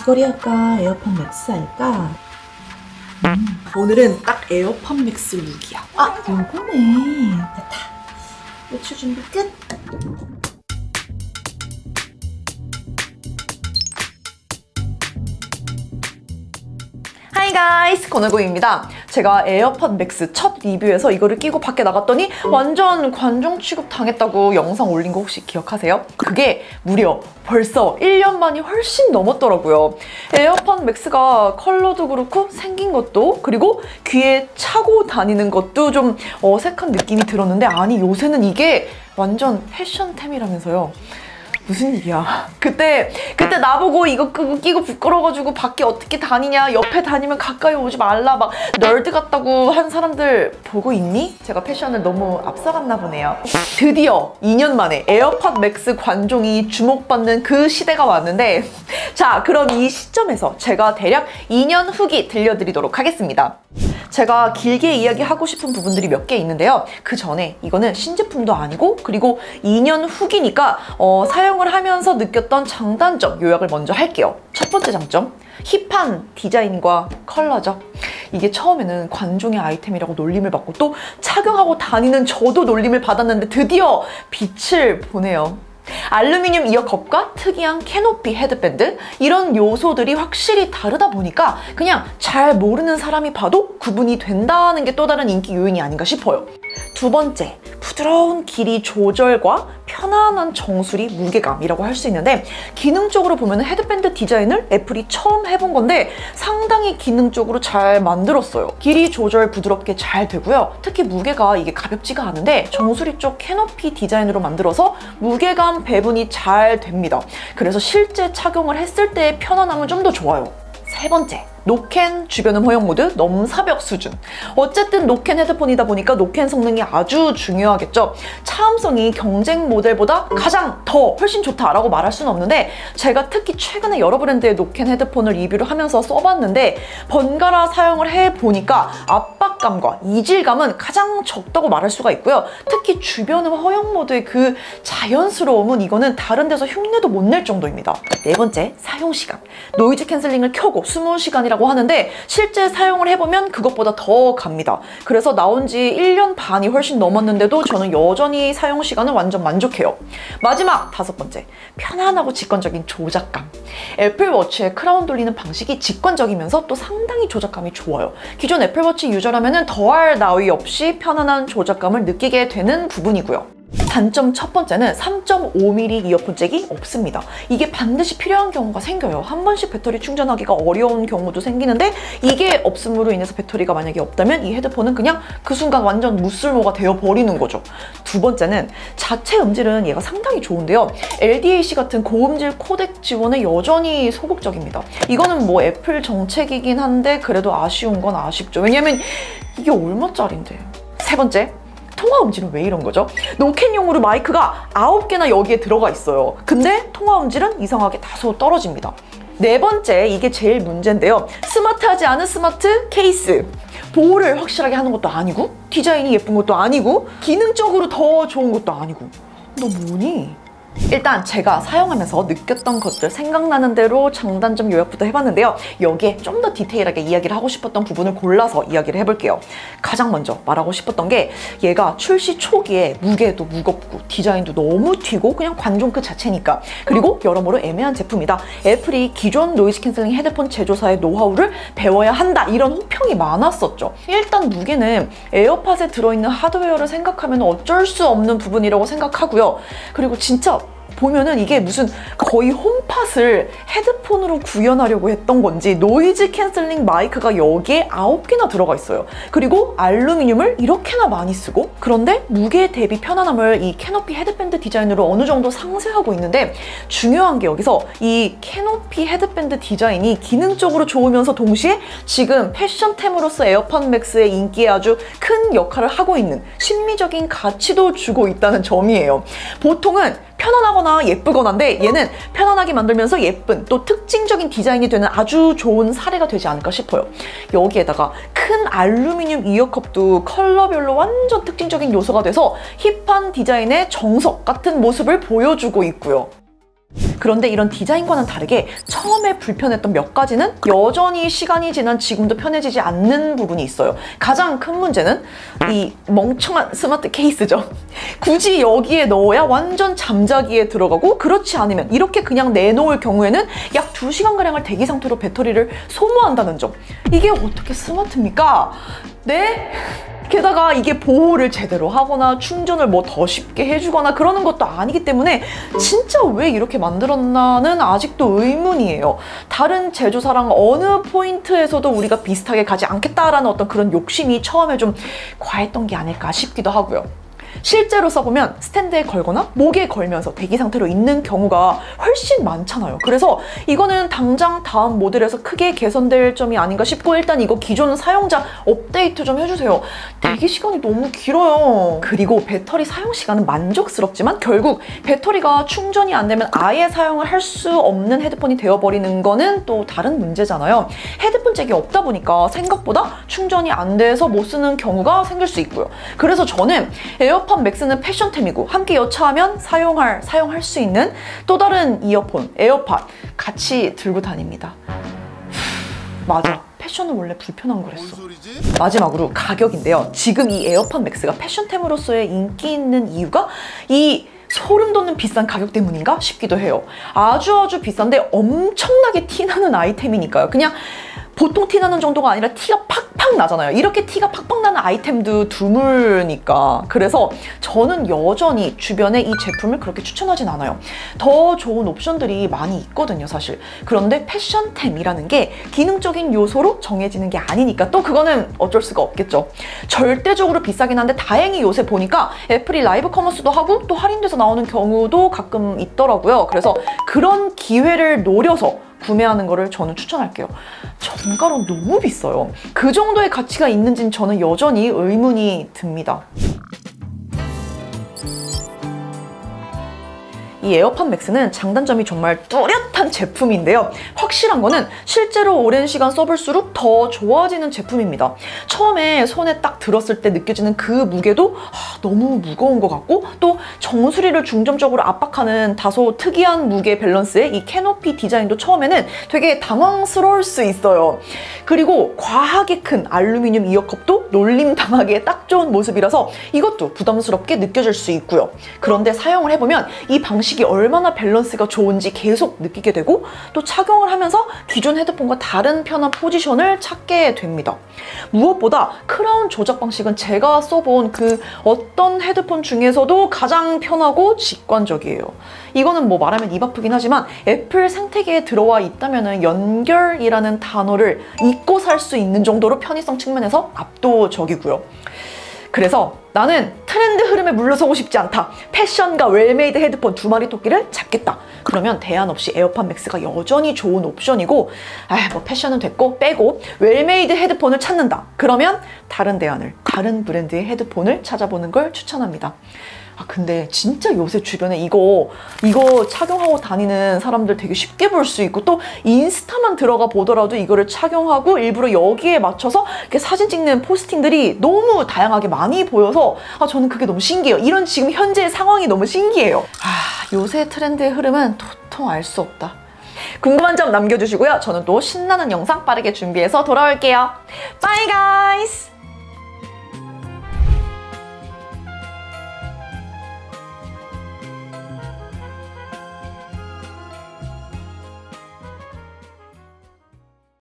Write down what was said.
귀걸이 할까? 에어팟 맥스 할까? 오늘은 딱 에어팟 맥스 룩이야. 아, 요거네. 됐다. 외출 준비 끝. 하이 가이스, 권혜고입니다. 제가 에어팟 맥스 첫 리뷰에서 이거를 끼고 밖에 나갔더니 완전 관종 취급 당했다고 영상 올린 거 혹시 기억하세요? 그게 무려 벌써 1년 만이 훨씬 넘었더라고요. 에어팟 맥스가 컬러도 그렇고 생긴 것도, 그리고 귀에 차고 다니는 것도 좀 어색한 느낌이 들었는데, 아니 요새는 이게 완전 패션템이라면서요. 무슨 일이야. 그때 나보고 이거 끼고 부끄러워가지고 밖에 어떻게 다니냐, 옆에 다니면 가까이 오지 말라, 막 널드 같다고 한 사람들 보고 있니? 제가 패션을 너무 앞서갔나 보네요. 드디어 2년 만에 에어팟 맥스 관종이 주목받는 그 시대가 왔는데, 자, 그럼 이 시점에서 제가 대략 2년 후기 들려드리도록 하겠습니다. 제가 길게 이야기하고 싶은 부분들이 몇 개 있는데요. 그 전에 이거는 신제품도 아니고, 그리고 2년 후기니까 사용을 하면서 느꼈던 장단점 요약을 먼저 할게요. 첫 번째 장점, 힙한 디자인과 컬러죠. 이게 처음에는 관종의 아이템이라고 놀림을 받고, 또 착용하고 다니는 저도 놀림을 받았는데 드디어 빛을 보네요. 알루미늄 이어컵과 특이한 캐노피 헤드밴드, 이런 요소들이 확실히 다르다 보니까 그냥 잘 모르는 사람이 봐도 구분이 된다는 게 또 다른 인기 요인이 아닌가 싶어요. 두 번째, 부드러운 길이 조절과 편안한 정수리 무게감이라고 할 수 있는데, 기능적으로 보면 헤드밴드 디자인을 애플이 처음 해본 건데 상당히 기능적으로 잘 만들었어요. 길이 조절 부드럽게 잘 되고요. 특히 무게가 이게 가볍지가 않은데 정수리 쪽 캐노피 디자인으로 만들어서 무게감 배분이 잘 됩니다. 그래서 실제 착용을 했을 때의 편안함은 좀 더 좋아요. 세 번째, 노캔 주변음 허용 모드 넘사벽 수준. 어쨌든 노캔 헤드폰이다 보니까 노캔 성능이 아주 중요하겠죠. 차음성이 경쟁 모델보다 가장 훨씬 좋다라고 말할 수는 없는데, 제가 특히 최근에 여러 브랜드의 노캔 헤드폰을 리뷰를 하면서 써봤는데 번갈아 사용을 해보니까 압박감과 이질감은 가장 적다고 말할 수가 있고요. 특히 주변음 허용 모드의 그 자연스러움은 이거는 다른 데서 흉내도 못 낼 정도입니다. 네 번째, 사용시간. 노이즈 캔슬링을 켜고 20시간이라고 하는데 실제 사용을 해보면 그것보다 더 갑니다. 그래서 나온 지 1년 반이 훨씬 넘었는데도 저는 여전히 사용 시간은 완전 만족해요. 마지막 다섯 번째, 편안하고 직관적인 조작감. 애플워치의 크라운 돌리는 방식이 직관적이면서 또 상당히 조작감이 좋아요. 기존 애플워치 유저라면 더할 나위 없이 편안한 조작감을 느끼게 되는 부분이고요. 단점 첫 번째는 3.5mm 이어폰 잭이 없습니다. 이게 반드시 필요한 경우가 생겨요. 한 번씩 배터리 충전하기가 어려운 경우도 생기는데, 이게 없음으로 인해서 배터리가 만약에 없다면 이 헤드폰은 그냥 그 순간 완전 무쓸모가 되어버리는 거죠. 두 번째는 자체 음질은 얘가 상당히 좋은데요. LDAC 같은 고음질 코덱 지원에 여전히 소극적입니다. 이거는 뭐 애플 정책이긴 한데 그래도 아쉬운 건 아쉽죠. 왜냐면 이게 얼마짜린데. 세 번째, 통화 음질은 왜 이런 거죠? 노캔용으로 마이크가 9개나 여기에 들어가 있어요. 근데 통화 음질은 이상하게 다소 떨어집니다. 네 번째, 이게 제일 문제인데요. 스마트하지 않은 스마트 케이스. 보호를 확실하게 하는 것도 아니고, 디자인이 예쁜 것도 아니고, 기능적으로 더 좋은 것도 아니고. 너 뭐니? 일단 제가 사용하면서 느꼈던 것들 생각나는 대로 장단점 요약부터 해봤는데요. 여기에 좀 더 디테일하게 이야기를 하고 싶었던 부분을 골라서 이야기를 해볼게요. 가장 먼저 말하고 싶었던 게, 얘가 출시 초기에 무게도 무겁고 디자인도 너무 튀고 그냥 관종 그 자체니까, 그리고 여러모로 애매한 제품이다. 애플이 기존 노이즈 캔슬링 헤드폰 제조사의 노하우를 배워야 한다, 이런 호평이 많았었죠. 일단 무게는 에어팟에 들어있는 하드웨어를 생각하면 어쩔 수 없는 부분이라고 생각하고요. 그리고 진짜 보면은 이게 무슨 거의 홈팟을 헤드폰으로 구현하려고 했던 건지 노이즈 캔슬링 마이크가 여기에 9개나 들어가 있어요. 그리고 알루미늄을 이렇게나 많이 쓰고, 그런데 무게 대비 편안함을 이 캐노피 헤드밴드 디자인으로 어느 정도 상쇄하고 있는데, 중요한 게 여기서 이 캐노피 헤드밴드 디자인이 기능적으로 좋으면서 동시에 지금 패션템으로서 에어팟 맥스의 인기에 아주 큰 역할을 하고 있는 심미적인 가치도 주고 있다는 점이에요. 보통은 편안하거나 예쁘거나인데 얘는 편안하게 만들면서 예쁜, 또 특징적인 디자인이 되는 아주 좋은 사례가 되지 않을까 싶어요. 여기에다가 큰 알루미늄 이어컵도 컬러별로 완전 특징적인 요소가 돼서 힙한 디자인의 정석 같은 모습을 보여주고 있고요. 그런데 이런 디자인과는 다르게 처음에 불편했던 몇 가지는 여전히 시간이 지난 지금도 편해지지 않는 부분이 있어요. 가장 큰 문제는 이 멍청한 스마트 케이스죠. 굳이 여기에 넣어야 완전 잠자기에 들어가고, 그렇지 않으면 이렇게 그냥 내놓을 경우에는 약 2시간가량을 대기 상태로 배터리를 소모한다는 점. 이게 어떻게 스마트입니까? 네? 게다가 이게 보호를 제대로 하거나 충전을 뭐 더 쉽게 해주거나 그러는 것도 아니기 때문에 진짜 왜 이렇게 만들었나는 아직도 의문이에요. 다른 제조사랑 어느 포인트에서도 우리가 비슷하게 가지 않겠다라는 어떤 그런 욕심이 처음에 좀 과했던 게 아닐까 싶기도 하고요. 실제로 써보면 스탠드에 걸거나 목에 걸면서 대기 상태로 있는 경우가 훨씬 많잖아요. 그래서 이거는 당장 다음 모델에서 크게 개선될 점이 아닌가 싶고, 일단 이거 기존 사용자 업데이트 좀 해주세요. 대기 시간이 너무 길어요. 그리고 배터리 사용 시간은 만족스럽지만 결국 배터리가 충전이 안 되면 아예 사용을 할 수 없는 헤드폰이 되어버리는 거는 또 다른 문제잖아요. 헤드폰 잭이 없다 보니까 생각보다 충전이 안 돼서 못 쓰는 경우가 생길 수 있고요. 그래서 저는 에어팟 맥스는 패션템이고 함께 여차하면 사용할 수 있는 또 다른 이어폰, 에어팟 같이 들고 다닙니다. 맞아. 패션은 원래 불편한 거랬어. 마지막으로 가격인데요. 지금 이 에어팟 맥스가 패션템으로서의 인기 있는 이유가 이 소름 돋는 비싼 가격 때문인가 싶기도 해요. 아주 비싼데 엄청나게 티나는 아이템이니까요. 그냥 보통 티나는 정도가 아니라 티가 팍팍 나잖아요. 이렇게 티가 팍팍 나는 아이템도 드물니까. 그래서 저는 여전히 주변에 이 제품을 그렇게 추천하진 않아요. 더 좋은 옵션들이 많이 있거든요, 사실. 그런데 패션템이라는 게 기능적인 요소로 정해지는 게 아니니까 또 그거는 어쩔 수가 없겠죠. 절대적으로 비싸긴 한데 다행히 요새 보니까 애플이 라이브 커머스도 하고 또 할인돼서 나오는 경우도 가끔 있더라고요. 그래서 그런 기회를 노려서 구매하는 거를 저는 추천할게요. 정가로 너무 비싸요. 그 정도의 가치가 있는지는 저는 여전히 의문이 듭니다. 이 에어팟 맥스는 장단점이 정말 뚜렷한 제품인데요. 확실한 거는 실제로 오랜 시간 써볼수록 더 좋아지는 제품입니다. 처음에 손에 딱 들었을 때 느껴지는 그 무게도 너무 무거운 것 같고, 또 정수리를 중점적으로 압박하는 다소 특이한 무게 밸런스의 이 캐노피 디자인도 처음에는 되게 당황스러울 수 있어요. 그리고 과하게 큰 알루미늄 이어컵도 놀림당하기에 딱 좋은 모습이라서 이것도 부담스럽게 느껴질 수 있고요. 그런데 사용을 해보면 이 방식이 얼마나 밸런스가 좋은지 계속 느끼게 되고, 또 착용을 하면서 기존 헤드폰과 다른 편한 포지션을 찾게 됩니다. 무엇보다 크라운 조작 방식은 제가 써본 그 어떤 헤드폰 중에서도 가장 편하고 직관적이에요. 이거는 뭐 말하면 입 아프긴 하지만 애플 생태계에 들어와 있다면 연결이라는 단어를 잊고 살 수 있는 정도로 편의성 측면에서 압도적이고요. 그래서 나는 트렌드 흐름에 물러서고 싶지 않다. 패션과 웰메이드 헤드폰 두 마리 토끼를 잡겠다. 그러면 대안 없이 에어팟 맥스가 여전히 좋은 옵션이고, 뭐 패션은 됐고 빼고 웰메이드 헤드폰을 찾는다. 그러면 다른 대안을, 다른 브랜드의 헤드폰을 찾아보는 걸 추천합니다. 근데 진짜 요새 주변에 이거 착용하고 다니는 사람들 되게 쉽게 볼 수 있고, 또 인스타만 들어가 보더라도 이거를 착용하고 일부러 여기에 맞춰서 이렇게 사진 찍는 포스팅들이 너무 다양하게 많이 보여서 저는 그게 너무 신기해요. 이런 지금 현재 상황이 너무 신기해요. 요새 트렌드의 흐름은 도통 알 수 없다. 궁금한 점 남겨주시고요. 저는 또 신나는 영상 빠르게 준비해서 돌아올게요. Bye guys!